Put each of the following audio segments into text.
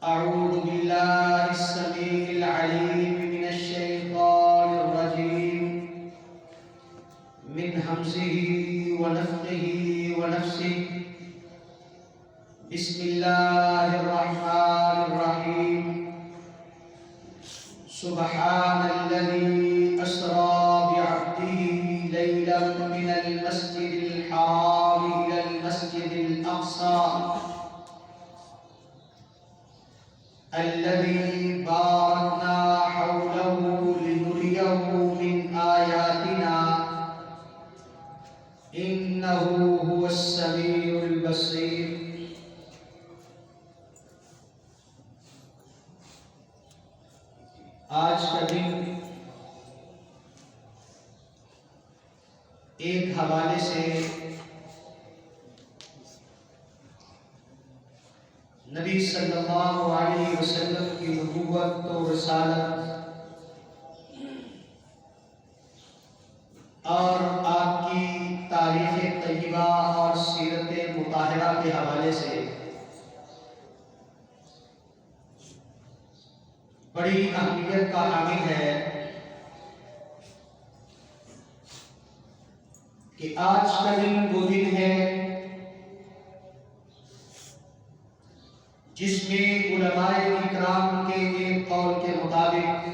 أعوذ بالله السميع العليم من الشيطان الرجيم من همزه ونفخه ونفسه بسم الله الرحمن الرحيم سبحان الذي أسرى بعبده ليلا من المسجد الحرام إلى المسجد الأقصى الذي باركنا حوله لنريه من آياتنا إنه هو السميع البصير. آج کا دن ایک حوالے سے نبی صلی اللہ علیہ وسلم کی نبوت و رسالت اور آپ کی تاریخ طیبہ اور سیرت مطہرہ کے حوالے سے بڑی اہمیت کا حامل ہے کہ آج کا دن وہ دن ہے جس میں علماء اکرام کے ایک قول کے مطابق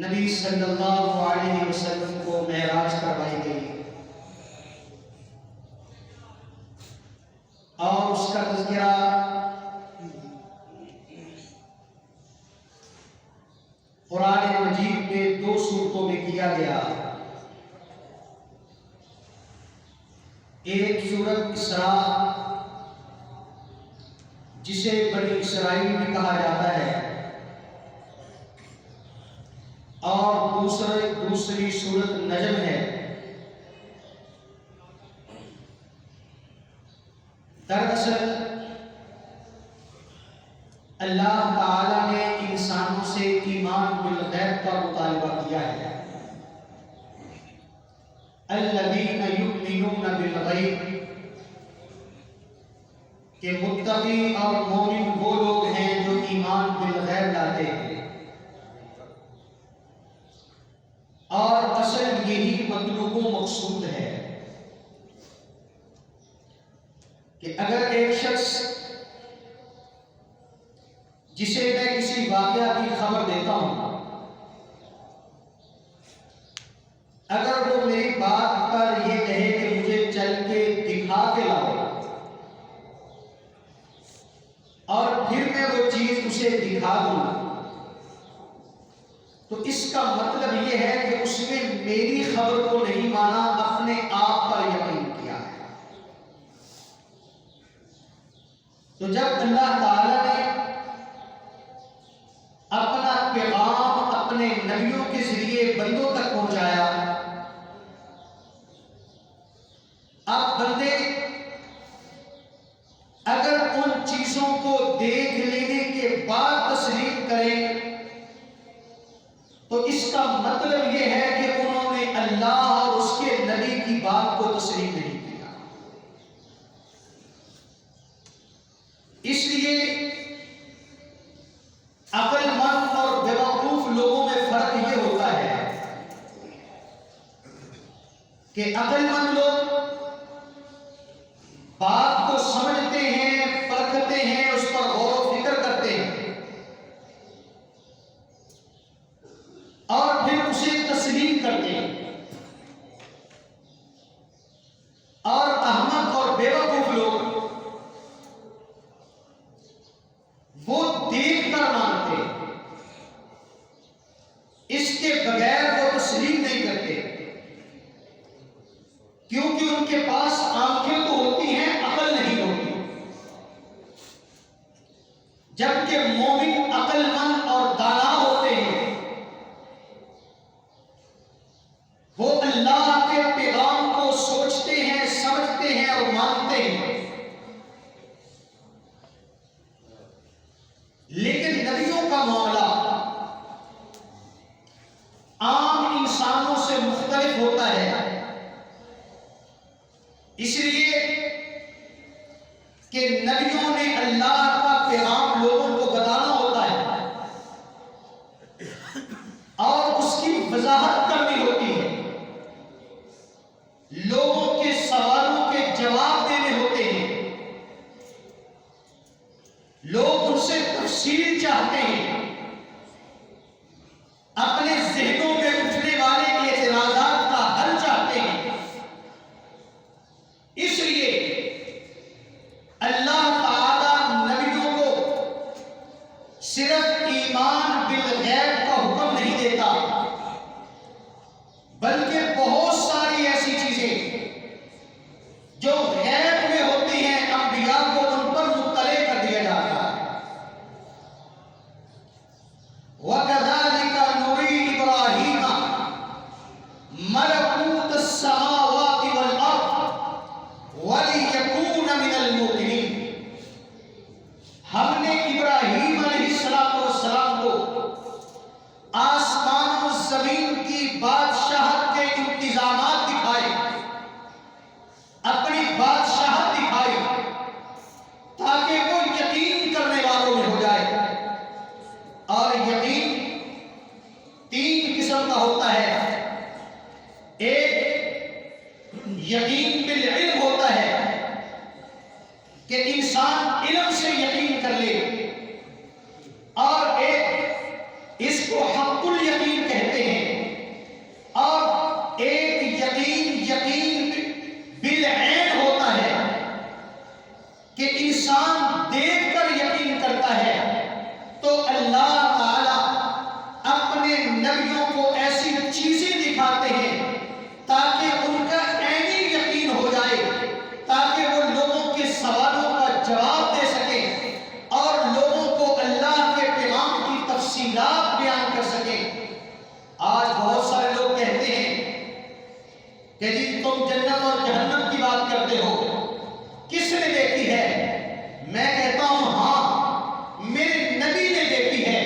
نبی صلی اللہ علیہ وسلم کو معراج کروائی گئی اور اس کا تذکرہ قرآن مجید میں 2 صورتوں میں کیا گیا. ایک سورت اسراء جسے بنی اسرائیل بھی کہا جاتا ہے اور دوسری سورت نجم ہے. دراصل اللہ تعالی نے انسانوں سے ایمان بالغیب کا مطالبہ کیا ہے. الذین یؤمنون بالغیب کہ متقی اور مومن وہ لوگ ہیں جو ایمان بالغیب لاتے ہیں. اور اصل یہی مطلوب و مقصود ہے کہ اگر ایک شخص جسے میں کسی واقعہ کی خبر دیتا ہوں اگر وہ میری بات پر یہ کہے کہ مجھے چل کے دکھا کے لاؤ اور پھر میں وہ چیز اسے دکھا دوں تو اس کا مطلب یہ ہے کہ اس نے میری خبر کو نہیں مانا، اپنے آپ پر یقین کیا ہے. تو جب اللہ تعالی نے اپنا پیغام اپنے نبیوں کے ذریعے بندوں تک پہنچایا، اب بندے اگر ان چیزوں کو دیکھ لینے کے بعد تسلیم کریں تو اس کا مطلب یہ ہے کہ انہوں نے اللہ اور اس کے نبی کی بات کو تسلیم نہیں کیا. اس لیے عقل مند اور بیوقوف لوگوں میں فرق یہ ہوتا ہے کہ عقل مند لوگ بات کو سمجھتے ہیں، پرکھتے ہیں، اس پر غور و فکر کرتے ہیں اور پھر اسے تسلیم کرتے ہیں. اور احمق اور بیوقوف لوگ وہ دیکھ کر مانتے، اس کے بغیر وہ تسلیم نہیں کرتے کیونکہ ان کے پاس آنکھیں تو ہوتی ہیں، عقل نہیں ہوتی. جبکہ مومن عقل مند اور دانا ہوتے ہیں، وہ اللہ کے پیغام کو سوچتے ہیں، سمجھتے ہیں اور مانتے ہیں. لیکن نبیوں کا معاملہ عام انسانوں سے مختلف ہوتا ہے. اس لیے کہ نبیوں نے اللہ کا پیغام لوگوں کو بتانا ہوتا ہے اور اس کی وضاحت کرنی ہوتی ہے، لوگوں کے سوالوں کے جواب دینے ہوتے ہیں، لوگ ان سے تفصیل چاہتے ہیں، اپنے ذہنوں میں اٹھنے والے اعتراضات کا حل چاہتے ہیں۔ اس لیے اللہ تعالی نبیوں کو صرف ایمان بالغیب کا حکم نہیں دیتا، بلکہ بہت ساری ایسی چیزیں جو غیب میں ہوتی ہیں انبیاء کو ان پر مطلع کر دیا جاتا ہے۔ وَكَذَلِكَ نُرِي إِبْرَاهِيمَ مَلَكُوتَ السَّمَاوَاتِ وَالْأَرْضِ وَلِيَكُونَ مِنَ الْمُوقِنِينَ۔ ہم نے ابراہیم علیہ السلام کو آسمان و زمین کی بادشاہت کے انتظامات دکھائے، اپنی بادشاہت دکھائی، تاکہ وہ یقین کرنے والوں میں ہو جائے۔ اور یقین تین قسم کا ہوتا ہے، ایک یقین بالعلم ہوتا ہے کہ انسان علم سے یقین کر لے، اور ایک اس کو حق الیقین کہتے ہیں، اور ایک یقین بالعین ہوتا ہے کہ انسان دیکھ کر یقین کرتا ہے۔ تو اللہ تعالی اپنے نبیوں کو ایسی چیزیں دکھاتے ہیں تاکہ ان کا عینی یقین ہو جائے، تاکہ وہ لوگوں کے سوالوں کا جواب دے سکیں اور لوگوں کو اللہ کے پیغام کی تفصیلات بیان کر سکیں۔ آج بہت سارے لوگ کہتے ہیں کہ جی تم جنت اور جہنم کی بات کرتے ہو، کس نے دیکھی ہے؟ میں کہتا ہوں ہاں، میرے نبی نے دیکھی ہے،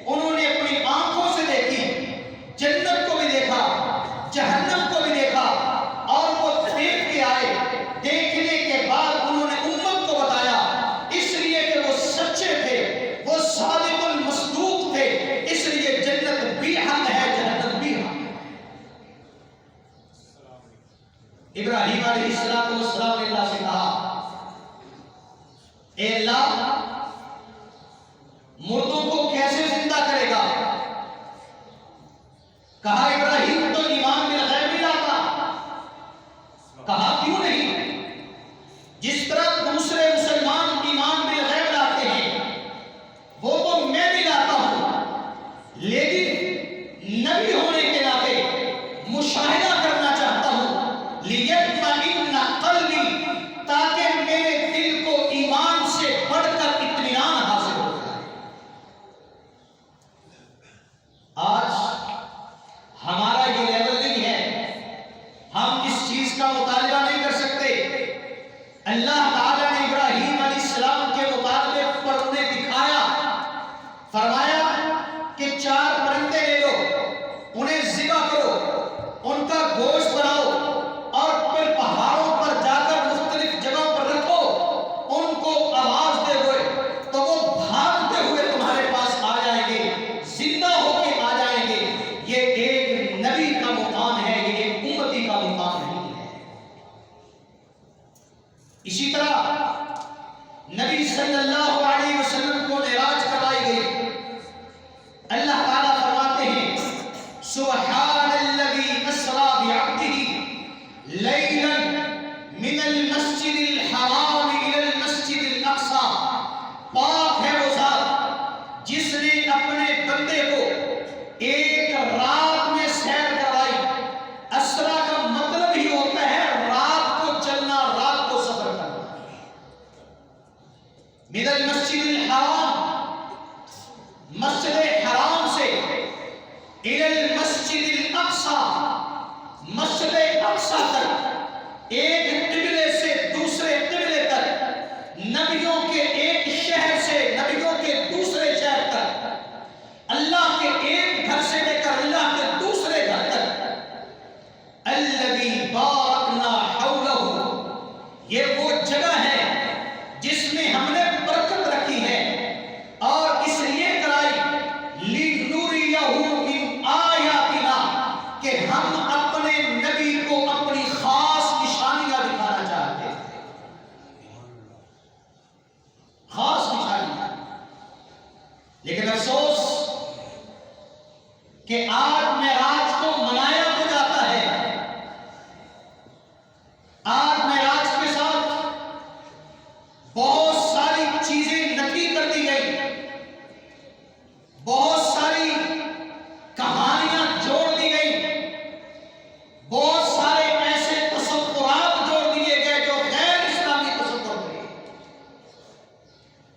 انہوں نے اپنی آنکھوں سے دیکھی، جنت کو بھی دیکھا، جہنم کو بھی دیکھا، اور وہ دیکھ کے آئے، دیکھنے کے بعد انہوں نے امت کو بتایا، اس لیے کہ وہ سچے تھے، وہ صادق المصدوق تھے، اس لیے جنت بھی حق ہے، جہنم بھی حق ہے۔ ابراہیم علیہ السلام نے اللہ سے کہا، اے اللہ، مردوں کو کیسے زندہ کرے گا؟ کہا ابراہیم تو ایمان بالغیب نہیں لاتا۔ کہا کیوں نہیں؟ جس طرح دوسرے مسلمان ایمان بالغیب لاتے ہیں وہ تو میں بھی لاتا ہوں، لیکن نبی ہونے کے ناطے مشاہدہ کرنا چاہتا ہوں، لیطمئن قلبی، تاکہ میرے دل کو ایمان سے بڑھ کر اطمینان حاصل ہو جائے۔ آج ہمارا یہ لیول نہیں ہے، ہم اس چیز کا مطالبہ نہیں کر سکتے۔ اللہ تعالیٰ نے ابراہیم علیہ السلام کے مطالبے پر انہیں دکھایا، فرمایا کہ 4 پرندے لے لو، انہیں ذبح کرو، ان کا گوشت بناؤ، اور پھر پہاڑوں پر جا کر مختلف جگہوں پر رکھو، ان کو آواز دے ہوئے تو وہ بھاگتے ہوئے تمہارے پاس آ جائیں گے، زندہ ہو کے آ جائیں گے۔ یہ ایک نبی کا مقام ہے، یہ ایک امتی کا مقام نہیں ہے۔ اسی طرح نبی صلی اللہ علیہ وسلم کو معراج کروائی گئی۔ اللہ تعالیٰ فرماتے ہیں، سبحان الذی اسری بعبدہ لیلا من المسجد الحرام الی المسجد الاقصی۔ پاک ہے وہ ذات جس نے اپنے بندے کو ایک رات میں سیر کروائی۔ اسرا کا مطلب ہی ہوتا ہے رات کو چلنا، رات کو سفر کرنا۔ من المسجد الحرام، مسجد حرام سے، الی المسجد الاقصی، مسجد اقصی تک، ایک قبلے سے دوسرے قبلے تک، نبیوں کے ایک شہر سے نبیوں کے دوسرے شہر تک، اللہ کے ایک گھر سے لے کر اللہ کے دوسرے گھر تک۔ الذی بارکنا حولہ، یہ وہ جگہ ہے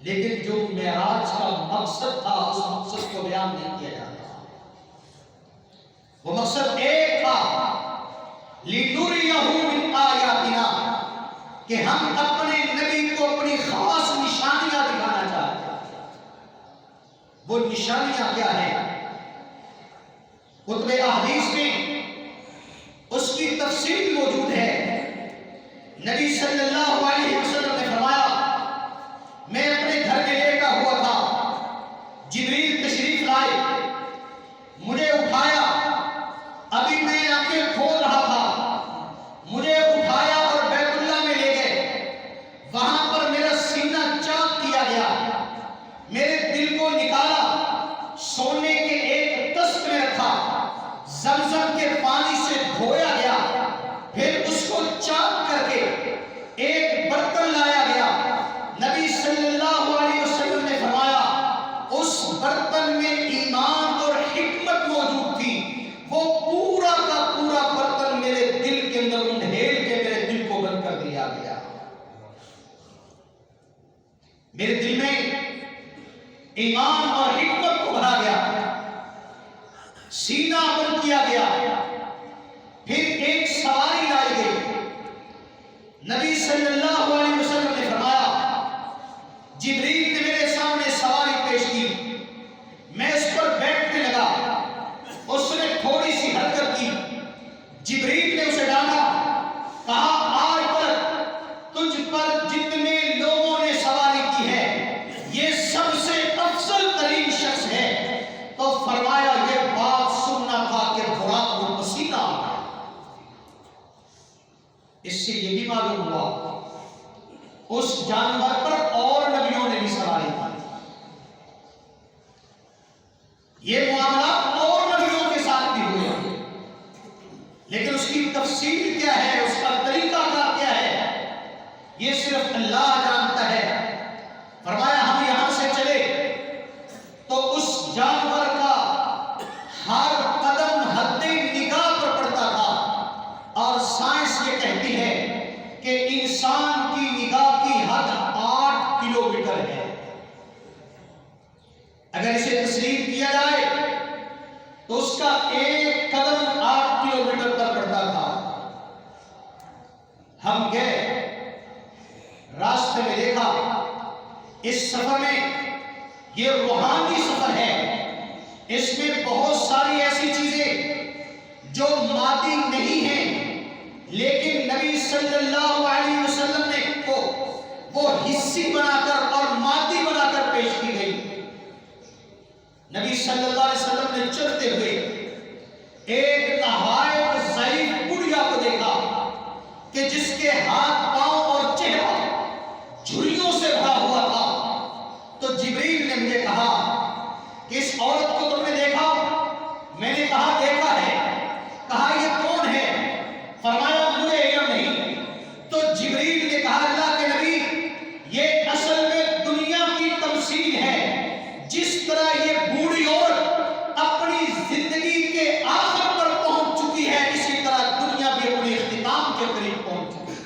لیکن جو معراج کا مقصد تھا اس مقصد کو بیان نہیں کیا جاتا. وہ مقصد ایک تھا، لِنُرِيَهُ مِنْ آيَاتِنَا، کہ ہم اپنے نبی کو اپنی خاص نشانیاں دکھانا چاہتے ہیں. وہ نشانیاں کیا ہیں؟ کتب احادیث میں اس کی تفصیل موجود ہے. نبی صلی اللہ علیہ وسلم نے فرمایا، میں اپنے گھر میں لیٹا ہوا تھا، جبریل تشریف لائے، مجھے اٹھایا، ابھی میں آنکھیں کھول رہا تھا، مجھے اٹھایا اور بیت اللہ میں لے گئے. وہاں پر میرا سینہ چاک کیا گیا، میرے دل کو نکالا، سونے کے ایک تست میں رکھا، زمزم کے پانی سے دھویا گیا، پھر اس کو چاک کر کے ایک برتن لایا گیا. نبی صلی اللہ علیہ وسلم نے فرمایا اس برتن میں ایمان اور حکمت موجود تھی. وہ پورا کا پورا برتن میرے دل کے اندر انڈھیل کے میرے دل کو بند کر دیا گیا. میرے دل میں ایمان اور حکمت کو بھرا گیا، سینہ بند کیا گیا. پھر ایک سواری لائی گئی. نبی صلی اللہ علیہ وسلم نے فرمایا، جبریل نے میرے سامنے سواری پیش کی، میں اس پر بیٹھنے لگا. اس نے تھوڑی سی حرکت کی، جبریل نے اسے ڈالا، کہا آج تک تجھ پر جتنے لوگوں نے سواری کی ہے یہ سب سے افضل ترین شخص ہے. تو فرمایا یہ بات سننا تھا کہ براق کو پسینہ آ گیا. اس سے یہ بھی معلوم ہوا اس جانور پر اور نبیوں نے بھی سواری کی. یہ معاملات اور نبیوں کے ساتھ بھی ہوئے، لیکن اس کی تفصیل کیا ہے، اس کا طریقہ کیا ہے، یہ صرف اللہ جانتا ہے. فرمایا ہم یہاں سے چلے تو اس جانور کا ہر قدم حد نگاہ پر پڑتا تھا، اور سائنس یہ کہتی ہے کہ انسان کی نگاہ کی حد 8 کلومیٹر ہے. اگر اسے تسلیم کیا جائے تو اس کا ایک قدم 8 کلومیٹر پر پڑتا تھا. ہم گئے، راستے میں دیکھا اس سفر میں یہ روحانی سفر ہے، اس میں بہت ساری ایسی چیزیں جو مادی نہیں ہیں، لیکن نبی صلی اللہ علیہ وسلم نے وہ حصی بنا کر اور مادی بنا کر پیش کی گئی. نبی صلی اللہ علیہ وسلم نے چلتے ہوئے ایک نہایت ضعیف بڑھیا کو دیکھا کہ جس کے ہاتھ پاؤں اور چہرہ جھریوں سے بھرا ہوا تھا. تو جبریل نے مجھے کہا کہ اس عورت کو تم نے دیکھا؟ میں نے کہا دیکھا ہے. کہا یہ کون ہے؟ فرمایا مجھے علم نہیں. تو جبریل نے کہا اللہ کے نبی یہ اصل میں دنیا کی تمثیل ہے. جس طرح یہ بوڑھی عورت اپنی زندگی کے آخر پر پہنچ چکی ہے، اسی طرح دنیا بھی اپنے اختتام کے قریب پہنچ چکی ہے.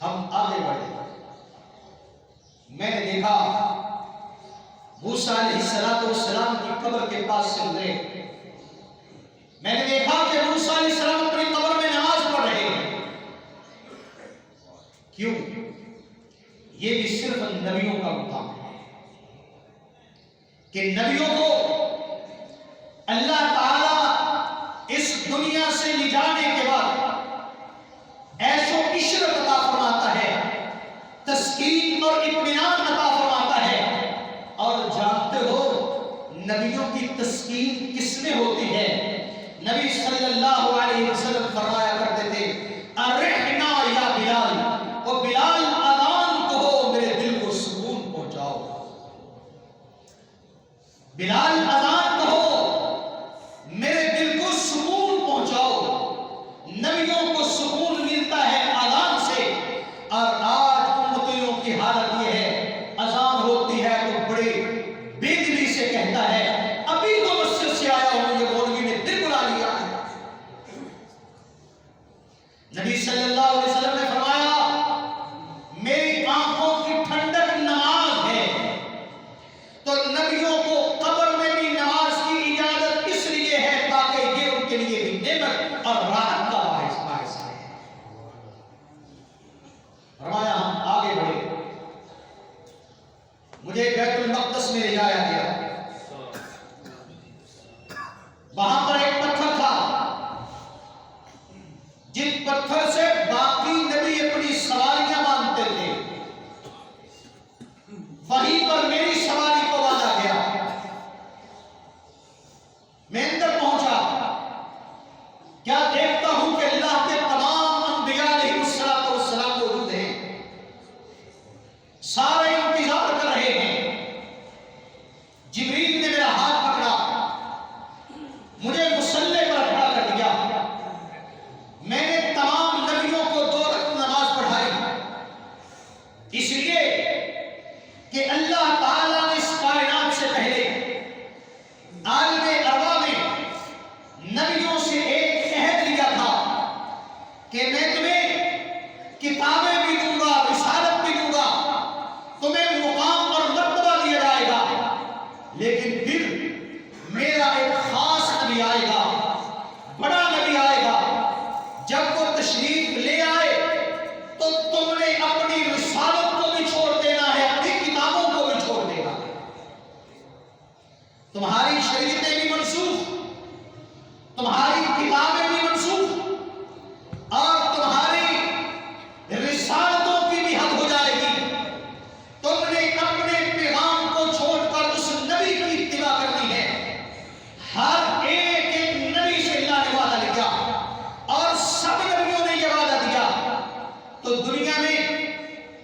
ہم آگے بڑھے، میں نے دیکھا موسیٰ علیہ السلام کی قبر کے پاس سے گزرے. میں نے دیکھا کہ موسیٰ علیہ السلام اپنی قبر میں نماز پڑھ رہے ہیں. کیوں؟ یہ بھی صرف نبیوں کا مقام ہے کہ نبیوں کو اللہ تعالی اس دنیا سے لے جانے کے بعد ایسو عشرت عطا فرماتا ہے، تسکین اور اطمینان عطا فرماتا ہے. اور جانتے ہو نبیوں کی تسکین کس میں ہوتی ہے؟ نبی صلی اللہ علیہ وسلم فرمایا کرتے تھے ارحنا یا بلال، وہ بلال اذان کہو میرے دل کو سکون پہنچاؤ. بلال اذان کہو میرے دل کو سکون پہنچاؤ. نبیوں کو سکون ملتا ہے اذان سے. اور آج امتیوں کی حالت یہ ہے، اذان ہوتی ہے تو بڑے بے دلی سے کہتا ہے ابھی تو مسجد سے آیا ہوں، یہ مولوی نے دل بلا لیا ہے.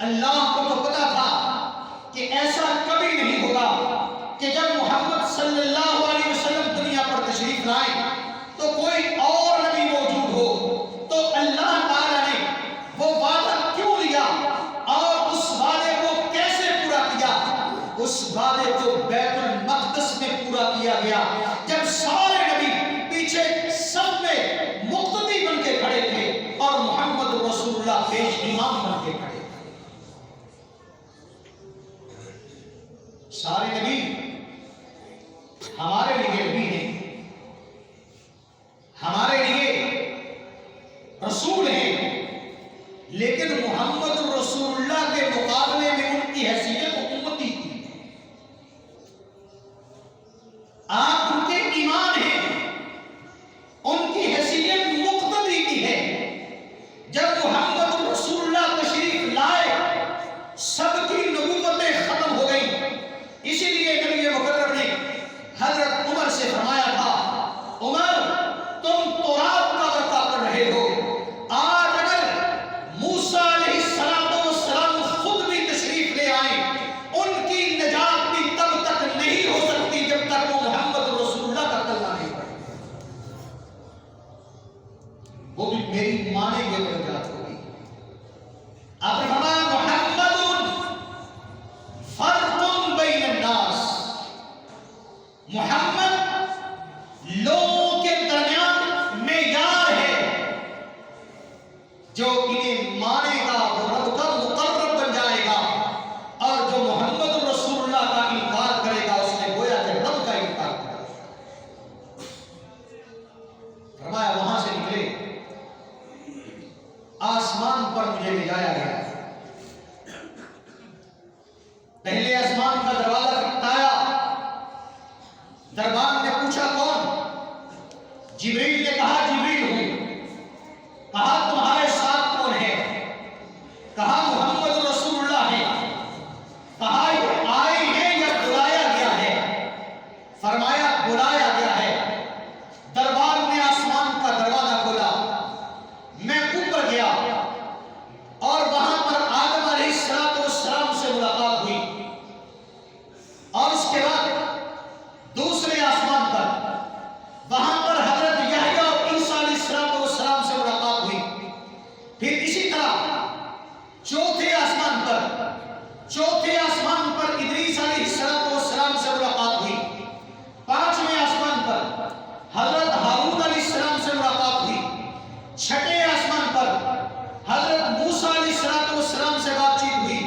اللہ کو تو پتا تھا کہ ایسا کبھی نہیں ہوگا کہ جب محمد صلی اللہ علیہ وسلم دنیا پر تشریف لائیں تو کوئی اور نبی موجود ہو، تو اللہ تعالیٰ نے وہ وعدہ کیوں لیا اور اس وعدے کو کیسے پورا کیا؟ اس وعدے کو بیت المقدس میں پورا کیا گیا، جب سارے نبی پیچھے سب میں مقتدی بن کے کھڑے تھے اور محمد رسول اللہ پیش امام بن کے کھڑے تھے۔ سارے نبی ہمارے لیے نبی ہیں، ہمارے لیے رسول ہیں، لیکن محمد رسول اللہ کے مقابلے میں ان کی حیثیت امتی کی۔ آپ ان کے ایمان ہیں، ان کی حیثیت مقتدی کی ہے۔ جب محمد رسول اللہ تشریف لائے سب کی نبوتیں ختم ہو گئی، اسی لیے نبی مکرم نے حضرت عمر سے فرمایا تھا، عمر تم تورات کا ورثہ کر رہے ہو، آج اگر موسیٰ علیہ السلام خود بھی تشریف لے آئیں ان کی نجات بھی تب تک نہیں ہو سکتی جب تک وہ محمد رسول اللہ کا کلمہ نہیں پڑھیں، وہ بھی میری مانیں گے تو نجات ہوگی۔ آپ نے فرمایا محمد فرق بین الناس، محمد لوگوں کے درمیان معیار ہے، جو انہیں مانے گا وہ رب کا مقرب بن جائے گا، اور جو محمد رسول اللہ کا انکار کرے گا اس نے گویا کہ رب کا انکار کرا۔ فرمایا وہاں سے نکلے، آسمان پر مجھے لے جایا گیا، پہلے آسمان کا دروازہ کھٹکھٹایا، دربان نے پوچھا کون؟ جبریل نے کہا جبریل ہوں۔ کہا تمہارے ساتھ کون ہے؟ کہا محمد رسول اللہ ہے۔ کہا یہ آئے ہیں یا بلایا گیا ہے؟ فرمایا بلایا گیا ہے۔ دربان نے آسمان کا دروازہ کھولا، میں اوپر گیا اور وہاں پر آدم علیہ السلام سے ملاقات ہوئی، اور اس کے بعد دوسرے آسمان پر وہاں پر حضرت یحییٰ اور عیسیٰ علیہ السلام سے ملاقات ہوئی، پھر اسی طرح چوتھے آسمان پر ادریس علیہ السلام سے ملاقات ہوئی، پانچویں آسمان پر حضرت ہارون علیہ السلام سے ملاقات ہوئی، چھٹے آسمان پر حضرت موسیٰ علیہ السلام سے بات چیت ہوئی،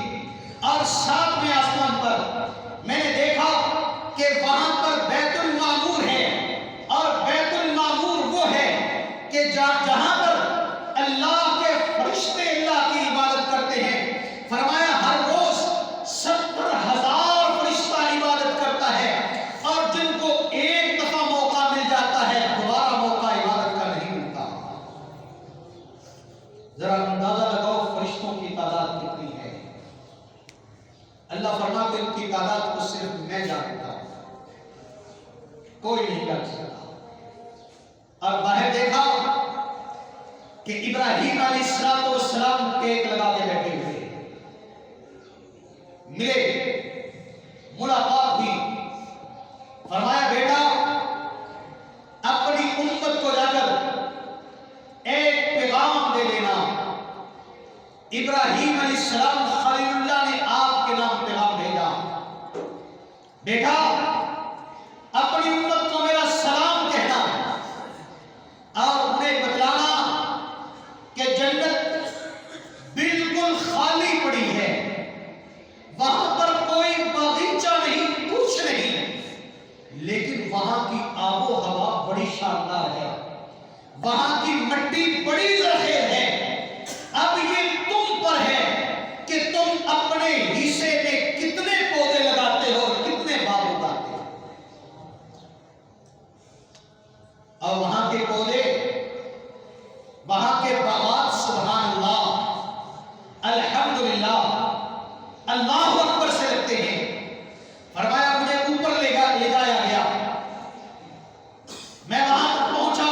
اور ساتویں آسمان پر میں نے دیکھا کہ وہاں پر بیت المعمور ہے، اور بیت المعمور وہ ہے کہ جہاں پر اللہ کے فرشتے اللہ کی عبادت کرتے ہیں۔ فرمایا ہر روز 70,000 فرشتہ عبادت کرتا ہے، اور جن کو ایک دفعہ موقع مل جاتا ہے دوبارہ موقع عبادت کا نہیں ملتا۔ ذرا اندازہ لگاؤ فرشتوں کی تعداد کتنی ہے۔ اللہ فرماتے ان کی تعداد کو صرف میں جانتا ہوں، کوئی نہیں جان سکتا۔ اور باہر دیکھا کہ ابراہیم علیہ السلام ٹیک لگا کے بیٹھے ہوئے، ملے، ملاقات ہوئی، فرمایا بیٹا اپنی امت کو جا کر ایک پیغام دے دینا۔ ابراہیم علیہ السلام خلیل اللہ نے آپ کے نام پیغام بھیجا، بیٹا اپنی امت کو میرا سلام کہنا اور انہیں بتلانا کہ جنت بالکل خالی پڑی ہے، وہاں پر کوئی باغیچہ نہیں، کچھ نہیں، لیکن وہاں کی آب و ہوا بڑی شاندار ہے، وہاں کی مٹی بڑی زرخیز ہے۔ اب یہ تم پر ہے کہ تم اپنے حصے میں کتنے پودے لگاتے ہو، کتنے باغ اگاتے ہو۔ اور وہاں کے پودے، وہاں کے باغات سبحان اللہ الحمدللہ اللہ اکبر سے لگتے ہیں۔ فرمایا مجھے اوپر لے جایا گیا، میں وہاں تک پہنچا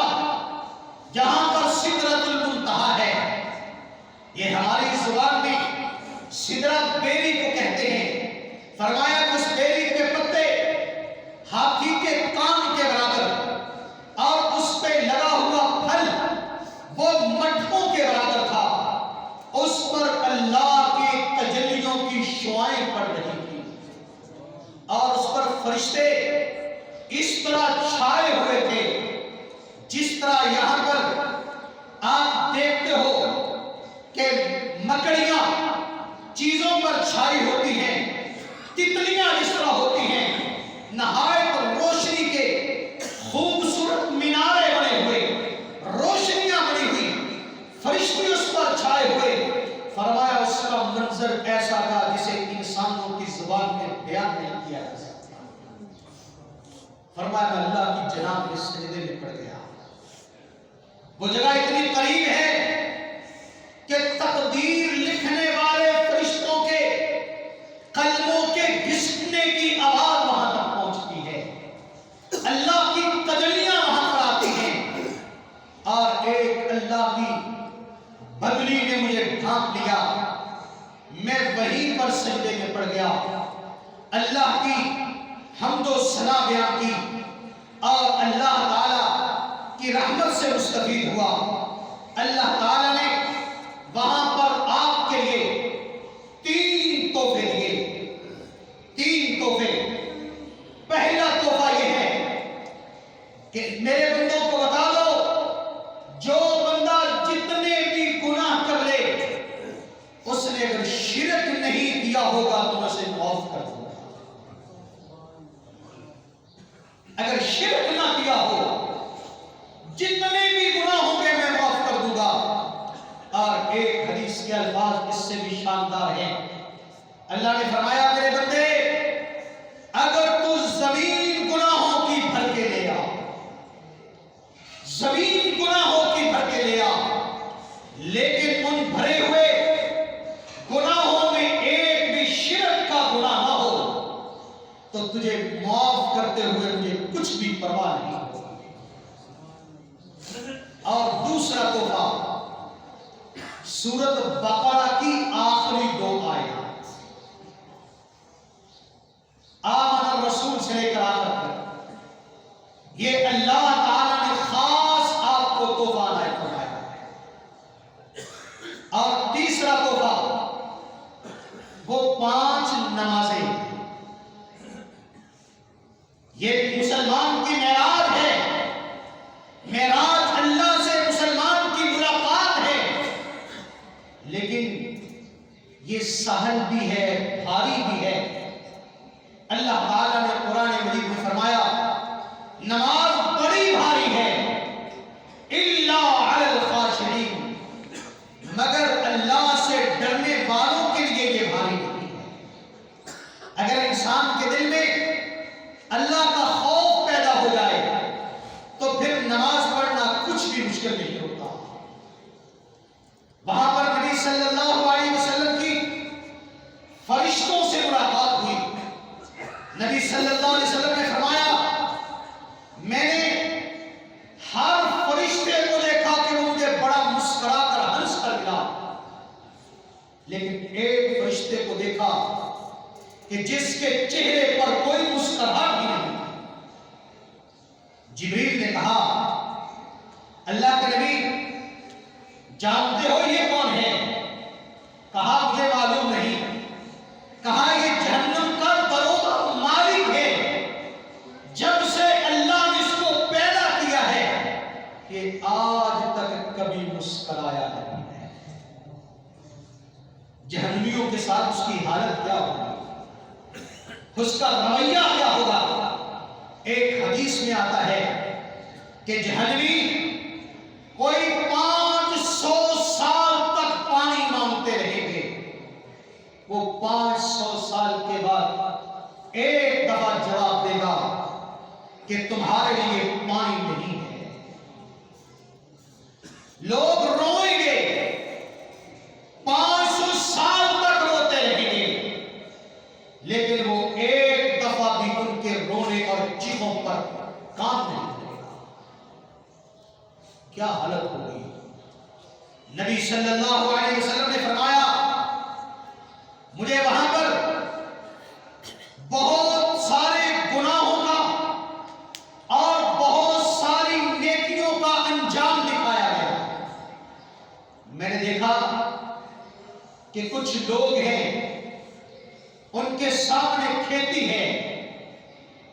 جہاں پر سدرۃ المنتہا ہے۔ یہ ہماری زبان میں سدرۃ فرشتے اس طرح چھائے ہوئے تھے جس طرح یہاں پر آپ دیکھتے ہو کہ مکڑیاں چیزوں پر چھائی ہوتی ہیں، تتلیاں اس طرح ہوتی ہیں، نہایت روشنی کے خوبصورت مینارے بنے ہوئے، روشنیاں بنی ہوئی، فرشتے اس پر چھائے ہوئے۔ فرمایا اس کا منظر ایسا تھا جسے انسانوں کی زبان میں بیان نہیں کیا جا سکتا۔ فرمایا میں اللہ کی جناب کے سجدے میں پڑ گیا۔ وہ جگہ اتنی قریب ہے کہ تقدیر لکھنے والے فرشتوں کے قلموں کے گھسنے کی آواز وہاں تک پہنچتی ہے، اللہ کی تجلیاں وہاں پر آتی ہیں، اور ایک اللہ کی بدلی نے مجھے ڈھانپ لیا، میں وہیں پر سجدے میں پڑ گیا، اللہ کی حمد و ثنا بیان کی اور اللہ تعالی کی رحمت سے مستفید ہوا۔ اللہ تعالی نے وہاں پر آپ کے لیے 3 تحفے دیے، 3 تحفے۔ پہلا تحفہ یہ ہے کہ میرے بندوں کو بتا دو، جو بندہ جتنے بھی گناہ کر لے، اس نے اگر شرک نہیں کیا ہوگا تو میں اسے معاف کر دوں گا۔ اگر شرک نہ کیا ہو، جتنے بھی گناہ ہوں گے میں معاف کر دوں گا۔ اور ایک حدیث کے الفاظ اس سے بھی شاندار ہیں۔ اللہ نے فرمایا میرے بندے، اگر تو زمین گناہوں کی بھر کے لے آ، زمین گناہوں کی بھر کے لے آ، لیکن ان بھرے ہوئے گناہوں میں ایک بھی شرک کا گناہ نہ ہو، تو تجھے معاف کرتے ہوئے مجھے کچھ بھی پرواہ نہیں ہوگی۔ اور دوسرا تحفہ سورۃ بقرہ کی آخری 2 آیات، آمن الرسول سے لے کر آخر تک، یہ اللہ تعالی نے خاص آپ کو تحفہ عنایت فرمایا ہے۔ اور تیسرا تحفہ وہ 5 نمازیں، یہ مسلمان کی معراج ہے، معراج اللہ سے مسلمان کی ملاقات ہے، لیکن یہ سہل بھی ہے، بھاری بھی ہے۔ اللہ تعالیٰ نے قرآن مجید میں فرمایا نماز بڑی بھاری ہے، الا علی الخاشعین، مگر اللہ سے ڈرنے والوں کے لیے یہ بھاری نہیں ہے۔ اگر انسان کے دل میں اللہ کا خوف پیدا ہو جائے تو پھر نماز پڑھنا کچھ بھی مشکل نہیں ہوتا۔ وہاں پر نبی صلی اللہ علیہ وسلم کی فرشتوں سے ملاقات ہوئی۔ نبی صلی اللہ علیہ وسلم نے فرمایا میں نے ہر فرشتے کو دیکھا کہ وہ مجھے بڑا مسکرا کر ہنس کر ملا، لیکن ایک فرشتے کو دیکھا کہ جس کے چہرے پر کوئی مسکراہٹ بھی نہیں۔ جبریل نے کہا اللہ کے نبی جانتے ہو یہ کون ہے؟ کہا مجھے معلوم نہیں۔ کہا یہ جہنم کا دروازہ مالک ہے، جب سے اللہ نے اس کو پیدا کیا ہے کہ آج تک کبھی مسکرایا نہیں ہے۔ جہنمیوں کے ساتھ اس کی حالت کیا ہوگی، اس کا رویہ کیا ہوگا؟ ایک حدیث میں آتا ہے کہ جہنمی کوئی 500 سال تک پانی مانگتے رہیں گے، وہ 500 سال کے بعد ایک دفعہ جواب دے گا کہ تمہارے لیے پانی نہیں ہے۔ لوگ روئیں گے، 500 سال تک روتے رہیں گے، لیکن وہ ایک دفعہ بھی ان کے رونے اور چیخوں پر کام نہیں کرے گا۔ کیا حالت ہوگی؟ نبی صلی اللہ علیہ وسلم نے فرمایا مجھے وہاں پر بہت سارے گناہوں کا اور بہت ساری نیکیوں کا انجام دکھایا گیا۔ میں نے دیکھا کہ کچھ لوگ ہیں، ان کے سامنے کھیتی ہے،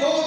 2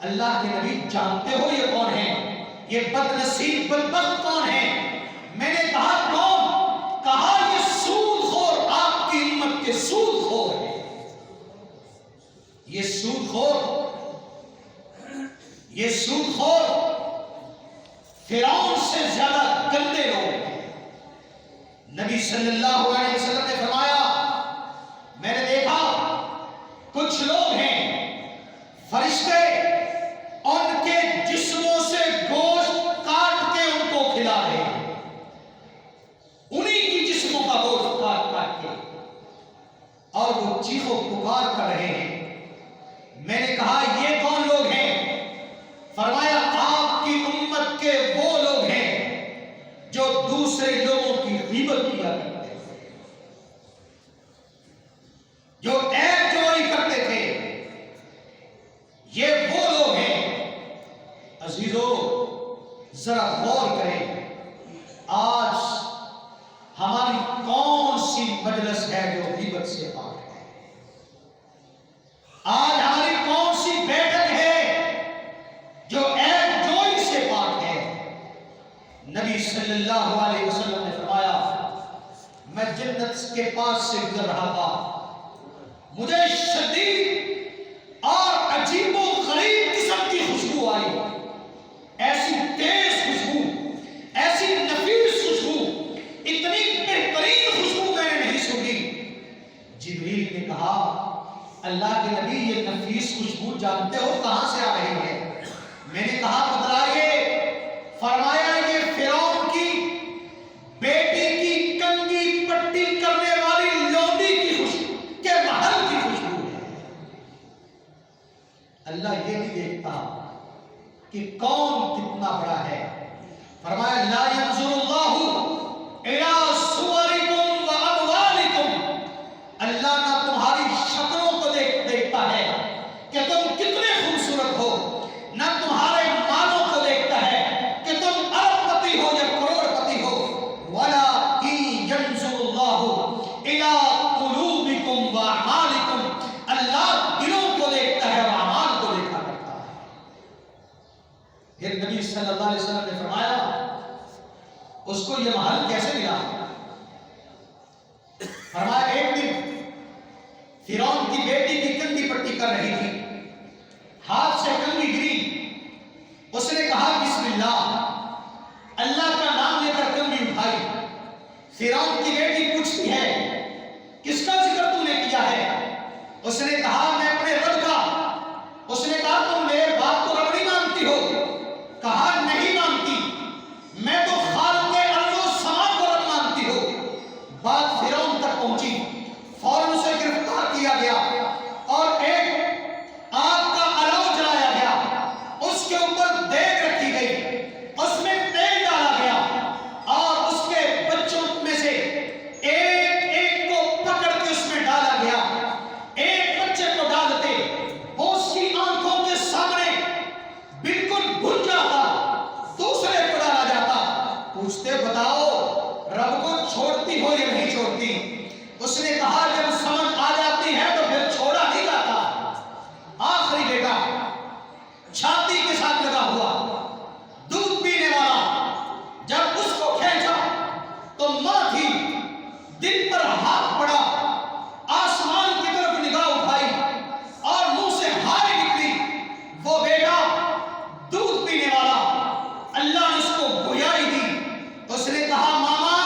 اللہ کے نبی جانتے ہو یہ کون ہے؟ یہ بد نصیب بدبخت کون ہے؟ میں نے کہا کون؟ کہا یہ سود خور، آپ کی امت کے سود خور ہے۔ یہ سود خور فرعون سے زیادہ گندے لوگ ہیں۔ نبی صلی اللہ علیہ وسلم نے فرمایا، میں نے دیکھا کچھ لوگ ہیں فرشتے ان کے جسموں سے گوشت کاٹ کے ان کو کھلا رہے ہیں، انہی کی جسموں کا گوشت کاٹ کے، اور وہ چیخ و پکار کر رہے ہیں۔ میں نے کہا یہ کون لوگ ہیں؟ فرمایا آپ کی امت کے وہ لوگ ہیں جو دوسرے لوگوں کی غیبت کیا کرتے تھے، جو عیب چوری کرتے تھے، یہ وہ لوگ ہیں۔ عزیزو ذرا غور کریں، آج ہماری کون سی مجلس ہے جو غیبت سے پاک ہے؟ آج ہماری کون سی بیٹھک ہے جو عیب جوئی سے پاک ہے؟ نبی صلی اللہ علیہ وسلم نے فرمایا، میں جنت کے پاس سے گزر رہا تھا، مجھے شدید اور عجیب و غریب قسم کی خوشبو آئی، ایسی تیز خوشبو، ایسی نفیس خوشبو، اتنی بہترین خوشبو میں نے نہیں سنی۔ جبریل نے کہا، اللہ کے نبی یہ نفیس خوشبو جانتے ہو کہاں سے آ رہی ہے؟ میں نے کہا بتلائیے۔ فرمایا یہ فرعون کی بیٹی کی کنگھی پٹی کرنے والی لونڈی کی خوشبو کے محل کی خوشبو ہے۔ اللہ یہ نہیں دیکھتا کہ کون کتنا بڑا ہے۔ فرمایا لا ينظر اللہ الی صورکم و اموالکم، اللہ نہ تمہاری شکلوں کو دیکھتا ہے کہ تم کتنے خوبصورت ہو، نہ تمہارے مالوں کو دیکھتا ہے کہ تم ارب پتی ہو یا کروڑ پتی ہو، وَلَٰكِن يَنظُرُ اللَّهُ إِلَىٰ قُلُوبِكُمْ وَأَعْمَالِكُمْ، اللہ دلوں کو دیکھتا ہے اور اعمال کو دیکھا کرتا ہے۔ پھر نبی صلی اللہ علیہ وسلم نے فرمایا اس کو یہ محل کیسے ملا؟ فرمایا ایک دن فرعون کی بیٹی کی کنگھی پٹی کر رہی تھی، ہاتھ سے کنگھی گری، اس نے کہا بسم اللہ، اللہ کا نام لے کر کنگھی اٹھائی۔ فرعون کی بیٹی پوچھتی ہے کس کا ذکر تو نے کیا ہے؟ اس نے کہا میں اپنے رب کا۔ اس نے کہا تم میرے بات کو رب نہیں مانتی ہو؟ کہا نہیں مانتی، میں تو خالق ارض و سما کو رب مانتی ہو۔ بات فرعون تک پہنچی، فوراً اسے گرفتار کیا گیا اور ایک آگ کا علو جلایا گیا، اس کے اوپر دیگ رکھی گئی، اس میں تیل ڈالا گیا اور اس کے بچوں میں سے ایک ایک کو پکڑ کے اس میں ڈالا گیا۔ ایک بچے کو ڈالتے وہ اس کی آنکھوں کے سامنے بالکل بھن جاتا، دوسرے کو ڈالا جاتا۔ پوچھتے بتاؤ رب کو چھوڑتی ہو یا نہیں چھوڑتی؟ اس نے کہا جب سمجھ آ جاتی ہے تو پھر چھوڑا نہیں جاتا۔ آخری بیٹا چھاتی کے ساتھ لگا ہوا دودھ پینے والا، جب اس کو کھینچا تو ماں تھی، دل پر ہاتھ پڑا، آسمان کی طرف نگاہ اٹھائی اور منہ سے ہائے نکلی۔ وہ بیٹا دودھ پینے والا، اللہ نے اس کو گویائی دی۔ اس نے کہا ماما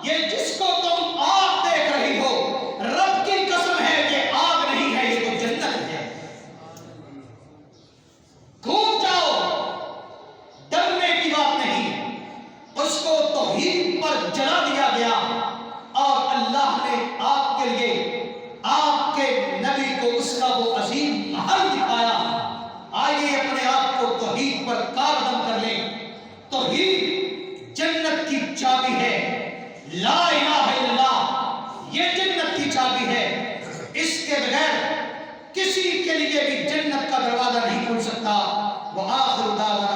یہ جس کو تم آگ دیکھ رہی ہو، رب کی قسم ہے کہ آگ نہیں ہے، یہ تو جنت ہے۔ کھود جاؤ، ڈرنے کی بات نہیں۔ اس کو توحید پر جلا دیا گیا اور اللہ نے آپ کے لیے آپ کے نبی کو اس کا وہ عظیم محل دکھایا۔ آئیے اپنے آپ کو توحید پر کاربند کر لیں۔ توحید جنت کی چابی ہے، لا الہ الا اللہ یہ جنت کی چابی ہے، اس کے بغیر کسی کے لیے بھی جنت کا دروازہ نہیں کھل سکتا۔ وآخر دعوانا